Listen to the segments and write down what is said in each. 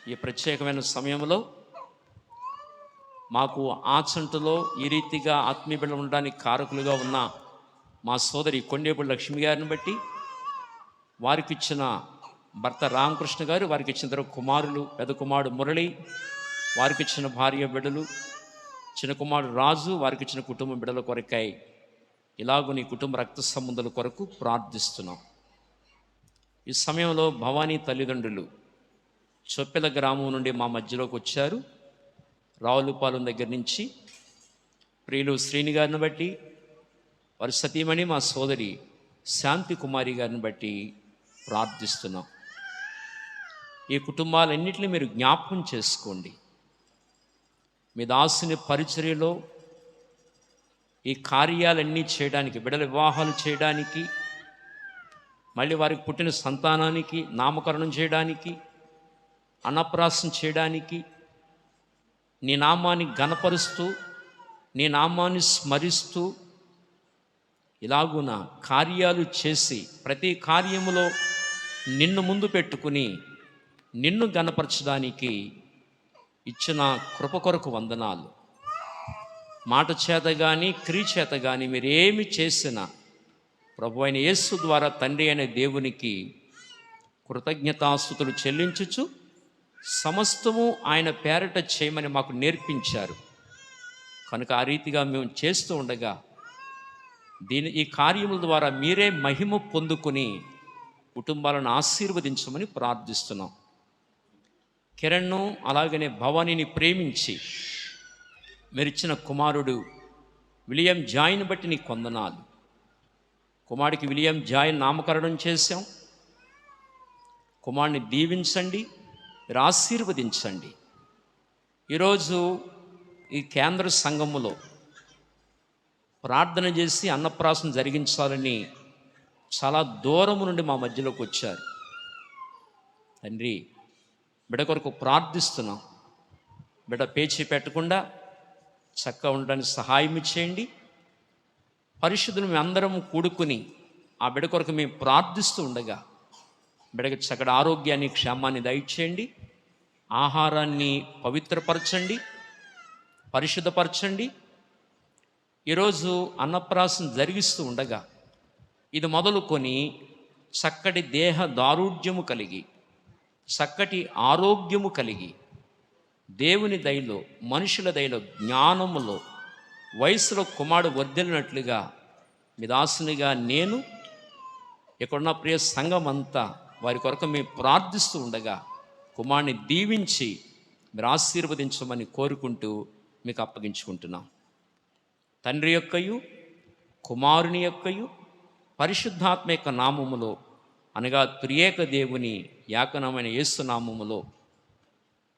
ఈ ప్రత్యేకమైన సమయంలో మాకు ఆచంటలో ఈ రీతిగా ఆత్మీయ బిడ్డలు ఉండడానికి కారకులుగా ఉన్న మా సోదరి కొండేపూడి లక్ష్మి గారిని బట్టి, వారికి ఇచ్చిన భర్త రామకృష్ణ గారు, వారికి ఇచ్చిన ఇద్దరు కుమారులు, పెద్ద కుమారుడు మురళి, వారికి ఇచ్చిన భార్య బిడ్డలు, చిన్న కుమారుడు రాజు, వారికి ఇచ్చిన కుటుంబ బిడ్డల కొరకై ఇలాగూ నీ కుటుంబ రక్త సంబంధుల కొరకు ప్రార్థిస్తున్నాం. ఈ సమయంలో భవానీ తల్లిదండ్రులు చొప్పెల గ్రామం నుండి మా మధ్యలోకి వచ్చారు. రావులపాలెం దగ్గర నుంచి ప్రియులు శ్రీని గారిని బట్టి, వారి సతీమణి మా సోదరి శాంతి కుమారి గారిని బట్టి ప్రార్థిస్తున్నాం. ఈ కుటుంబాలన్నింటినీ మీరు జ్ఞాపకం చేసుకోండి. మీ దాసుని పరిచర్యలో ఈ కార్యాలన్నీ చేయడానికి, బిడ్డల వివాహాలు చేయడానికి, మళ్ళీ వారికి పుట్టిన సంతానానికి నామకరణం చేయడానికి, అన్నప్రాసం చేయడానికి, నీ నామాన్ని ఘనపరుస్తూ, నీ నామాన్ని స్మరిస్తూ ఇలాగున కార్యాలు చేసి ప్రతి కార్యములో నిన్ను ముందు పెట్టుకుని నిన్ను ఘనపరచడానికి ఇచ్చిన కృప కొరకు వందనాలు. మాట చేత కానీ క్రియ చేత కానీ మీరేమి చేసినా ప్రభు అయిన యేసు ద్వారా తండ్రి అయిన దేవునికి కృతజ్ఞతాస్తుతులు చెల్లించుచు సమస్తము ఆయన పేరట చేయమని మాకు నేర్పించారు. కనుక ఆ రీతిగా మేము చేస్తూ ఉండగా ఈ కార్యముల ద్వారా మీరే మహిమ పొందుకొని కుటుంబాలను ఆశీర్వదించమని ప్రార్థిస్తున్నాం. కిరణ్ను అలాగనే భవానీని ప్రేమించి మీరిచ్చిన కుమారుడు విలియం జాయ్ని బట్టి నీకు వందనాలు. కుమారుడికి విలియం జాయ్ నామకరణం చేశాం. కుమారుని దీవించండి, మీరు ఆశీర్వదించండి. ఈరోజు ఈ కేంద్ర సంఘములో ప్రార్థన చేసి అన్నప్రాసం జరిగించాలని చాలా దూరం నుండి మా మధ్యలోకి వచ్చారు. తండ్రి, బిడ్డ కొరకు ప్రార్థిస్తున్నాం. బిడ్డ పేచీ పెట్టకుండా చక్కగా ఉండడానికి సహాయం చేయండి. పరిశుద్ధులు మేము అందరం కూడుకుని ఆ బిడ్డ కొరకు మేము ప్రార్థిస్తూ ఉండగా బిడ్డకి చక్కటి ఆరోగ్యాన్ని, క్షేమాన్ని దయచేయండి. ఆహారాన్ని పవిత్రపరచండి, పరిశుద్ధపరచండి. ఈరోజు అన్నప్రాసం జరిగిస్తూ ఉండగా ఇది మొదలుకొని చక్కటి దేహ దారుఢ్యము కలిగి, చక్కటి ఆరోగ్యము కలిగి, దేవుని దయలో, మనుషుల దయలో, జ్ఞానములో, వయసులో కుమారుడు వర్ధిల్లినట్లుగా మీ దాసునిగా నేను, ఇక్కడున్న ప్రియ సంఘం అంతా వారి కొరకు మేము ప్రార్థిస్తూ ఉండగా కుమారుని దీవించి మీరు ఆశీర్వదించమని కోరుకుంటూ మీకు అప్పగించుకుంటున్నాం. తండ్రి యొక్కయు కుమారుని యొక్కయు పరిశుద్ధాత్మ యొక్క నామములో, అనగా త్రియేక దేవుని ఏకనామైన యేసు నామములో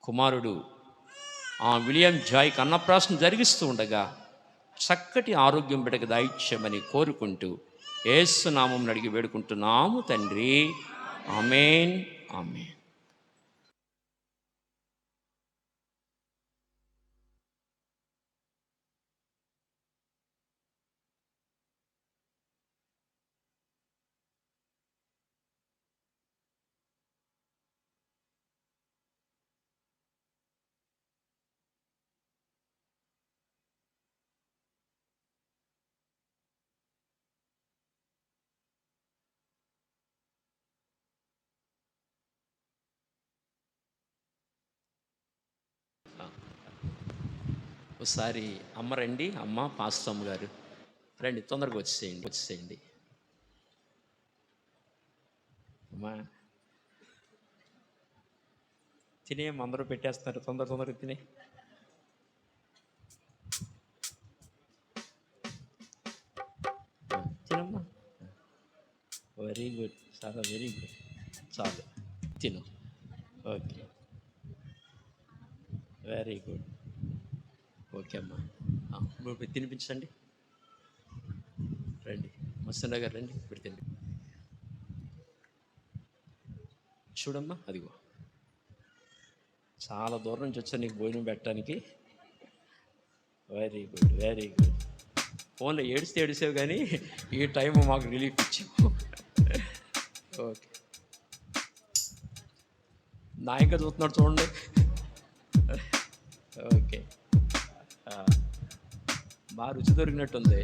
కుమారుడు విలియం జాయ్కి అన్నప్రాసం జరిగిస్తూ ఉండగా చక్కటి ఆరోగ్యం బిడ్డకు దయచేయమని కోరుకుంటూ యేసు నామం అడిగి వేడుకుంటున్నాము తండ్రి. ఆమేన్, ఆమేన్. ఒకసారి అమ్మ రండి, అమ్మ పాస్టమ్మ గారు రండి, తొందరగా వచ్చేసేయండి అమ్మా. తినేం అందరూ పెట్టేస్తున్నారు, తొందరగా తినే. తినమ్మా, వెరీ గుడ్, చాలా వెరీ గుడ్, చాలు తిను. Okay, very good. ఓకే అమ్మా, ఇప్పుడు తినిపించండి. రండి మస్తున్న గారు, రండి ఇప్పుడు తిండి. చూడమ్మా, అదిగో చాలా దూరం నుంచి వచ్చా నీకు భోజనం పెట్టడానికి. Very good, very good. ఫోన్లో ఏడిసావు కానీ ఈ టైం మాకు రిలీఫ్ ఇచ్చావు. ఓకే, నాయక చూస్తున్నాడు చూడండి. ఓకే, బాగా రుచి దొరికినట్టుంది.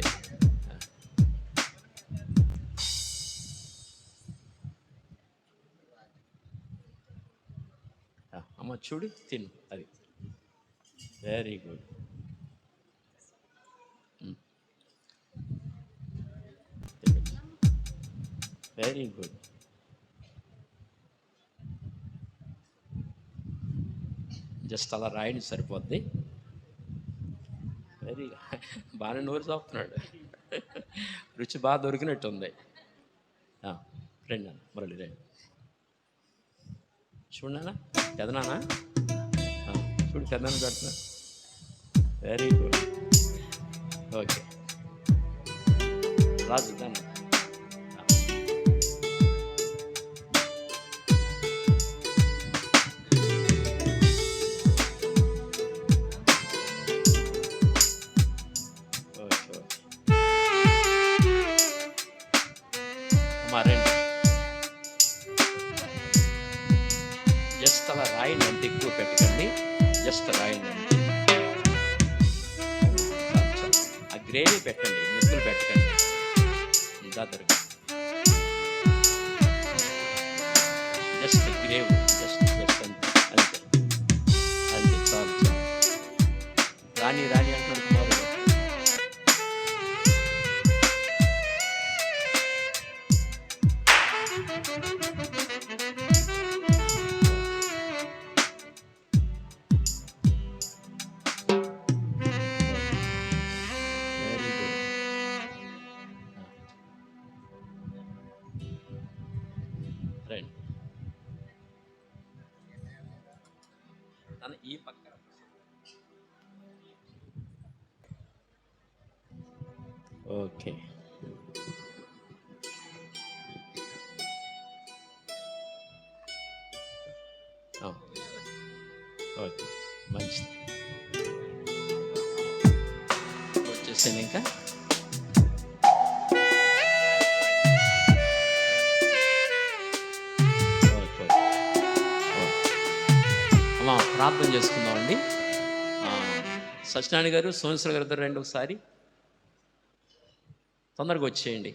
అమ్మ చూడు, తిను. అది very good. Very good. Just అలా రాయని సరిపోద్ది. వెరీ బాగానే నోరు సాపుతున్నాడు. రుచి బాగా దొరికినట్టుంది. రండి అన్న, మురళి రండి. చూడనా పెదనానా, చూడు పెదనాన్న పెడుతున్నా. Very good. ఓకే రాజు దాన్ని. రండి, జస్ట్ అలా రాయండి, అంత ఎక్కువ పెట్టకండి, జస్ట్ రాయండి అంతే. ఆ గ్రేవీ పెట్టండి, నిప్పులు పెట్టకండి. ఇంకా దొరక జస్ట్ గ్రేవీ, జస్ట్ జస్ట్ అంతే అంతే అంతే, చాలు చాలు. రాణి రాణి అంటున్నారు. రండి ఈ పక్క. ఓకే ఓకే మంచిది. వచ్చేసాను ఇంకా. ఓకే అమ్మా ప్రార్థన చేసుకుందామండి. సత్యనారాయణ గారు, సోమేశ్వర గారు ఇద్దరు రండి ఒకసారి, తొందరగా వచ్చేయండి.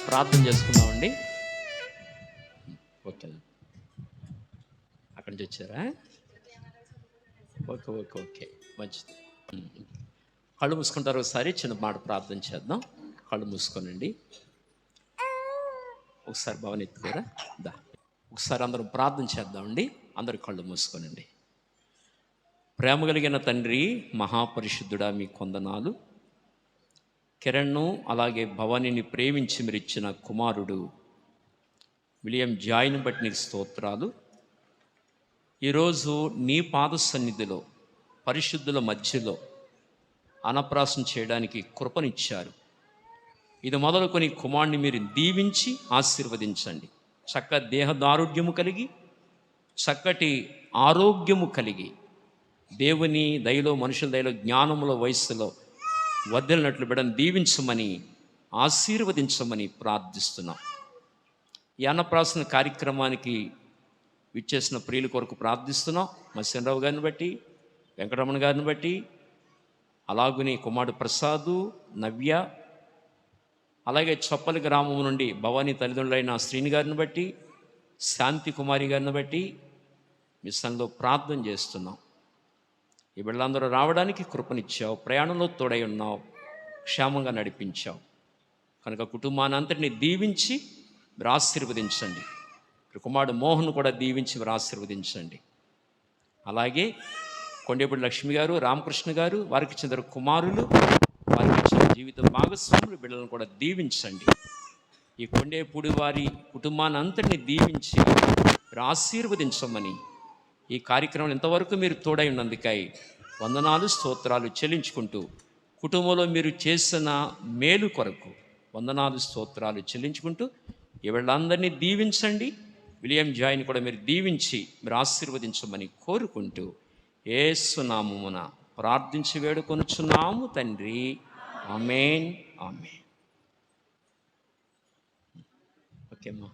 ప్రార్థన చేసుకుందామండి. ఓకే, అక్కడి నుంచి వచ్చారా? ఓకే ఓకే ఓకే మంచిది. కళ్ళు మూసుకుంటారు ఒకసారి, చిన్న మాట ప్రార్థన చేద్దాం. కళ్ళు మూసుకోనండి. ఒకసారి భవన్ ఎత్తుకోరా దా. ఒకసారి అందరం ప్రార్థన చేద్దామండి. అందరు కళ్ళు మూసుకోనండి. ప్రేమ కలిగిన తండ్రి, మహాపరిశుద్ధుడా, మీ కొందనాలు. కిరణ్ను అలాగే భవానీని ప్రేమించి మీరు ఇచ్చిన కుమారుడు విలియం జాయ్ని బట్టి నీకు స్తోత్రాలు. ఈరోజు నీ పాద సన్నిధిలో పరిశుద్ధుల మధ్యలో అన్నప్రాసం చేయడానికి కృపనిచ్చారు. ఇది మొదలుకొని కుమారుని మీరు దీవించి ఆశీర్వదించండి. దేహదారుఢ్యము కలిగి, చక్కటి ఆరోగ్యము కలిగి, దేవుని దయలో, మనుషుల దయలో, జ్ఞానములో, వయస్సులో వదిలినట్లు బిడ్డను దీవించమని, ఆశీర్వదించమని ప్రార్థిస్తున్నాం. ఈ అన్నప్రాసన కార్యక్రమానికి విచ్చేసిన ప్రియుల కొరకు ప్రార్థిస్తున్నాం. మత్స్యరావు గారిని బట్టి, వెంకటరమణ గారిని బట్టి, అలాగుని కుమారుడు ప్రసాదు, నవ్య, అలాగే చొప్పలి గ్రామం నుండి భవానీ తల్లిదండ్రులైన శ్రీని గారిని బట్టి, శాంతి కుమారి గారిని బట్టి మీ సంఘంలో ప్రార్థన చేస్తున్నాం. ఈ బిడ్డలందరూ రావడానికి కృపనిచ్చావు, ప్రయాణంలో తోడై ఉన్నావు, క్షేమంగా నడిపించావు కనుక కుటుంబాన్ని అంతటిని దీవించి మీరు ఆశీర్వదించండి. కుమారుడు మోహన్ కూడా దీవించి మీరు ఆశీర్వదించండి. అలాగే కొండేపూడి లక్ష్మి గారు, రామకృష్ణ గారు, వారికి చెందిన కుమారులు, వారికి ఇచ్చిన జీవిత భాగస్వాములు బిడ్డలను కూడా దీవించండి. ఈ కొండేపూడి వారి కుటుంబాన్ని అంతటిని దీవించి మీరు ఆశీర్వదించమని, ఈ కార్యక్రమం ఇంతవరకు మీరు తోడై ఉన్నందుకై వందనాలు, స్తోత్రాలు చెల్లించుకుంటూ కుటుంబంలో మీరు చేసిన మేలు కొరకు వందనాలు స్తోత్రాలు చెల్లించుకుంటూ వీళ్ళందరినీ దీవించండి. విలియం జాయ్ని కూడా మీరు దీవించి మీరు ఆశీర్వదించమని కోరుకుంటూ యేసు నామమున ప్రార్థించి వేడుకొనుచున్నాము తండ్రి. ఆమేన్, ఆమేన్. ఓకే అమ్మా.